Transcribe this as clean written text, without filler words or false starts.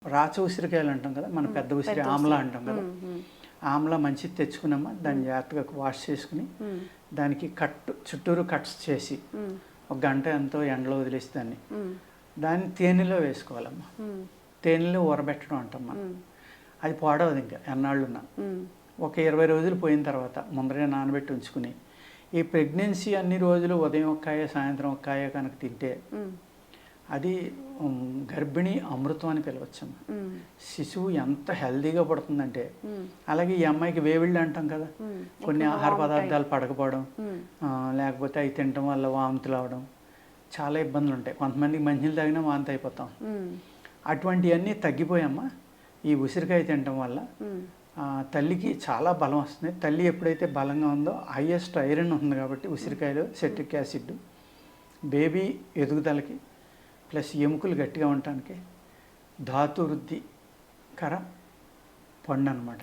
రాచ ఉసిరికాయలు అంటాం కదా, మన పెద్ద ఉసిరి ఆమ్లా అంటాం కదా. ఆమ్లా మంచిది తెచ్చుకున్నామా, దాన్ని జాగ్రత్తగా వాష్ చేసుకుని దానికి చుట్టూరు కట్స్ చేసి ఒక గంట ఎంతో ఎండలో వదిలేసి దాన్ని తేనెలో వేసుకోవాలమ్మా. తేనెలో ఊరబెట్టడం అంటాం మనం. అది పాడవదు ఇంకా ఎన్నాళ్ళున్నా. ఒక 20 రోజులు పోయిన తర్వాత ముందరే నానబెట్టి ఉంచుకుని ఈ ప్రెగ్నెన్సీ అన్ని రోజులు ఉదయం ఒక్కాయ సాయంత్రం ఒక్కాయ కనుక తింటే అది గర్భిణీ అమృతం అని పిలవచ్చమ్మా. శిశువు ఎంత హెల్దీగా పడుతుందంటే, అలాగే ఈ అమ్మాయికి వేవిళ్ళు అంటాం కదా, కొన్ని ఆహార పదార్థాలు పడకపోవడం, లేకపోతే అవి తినడం వల్ల వాంతులు అవడం, చాలా ఇబ్బందులు ఉంటాయి. కొంతమందికి మంచినీళ్ళు తాగినా వాంతి అయిపోతాం. అటువంటివన్నీ తగ్గిపోయామ్మా ఈ ఉసిరికాయ తినడం వల్ల. తల్లికి చాలా బలం వస్తుంది. తల్లి ఎప్పుడైతే బలంగా ఉందో హైయెస్ట్ ఐరన్ ఉంది కాబట్టి ఉసిరికాయలో సిట్రిక్ యాసిడ్ బేబీ ఎదుగుదలకి ప్లస్ ఎముకలు గట్టిగా ఉండటానికి ధాతు వృద్ధి కర పండు అనమాట.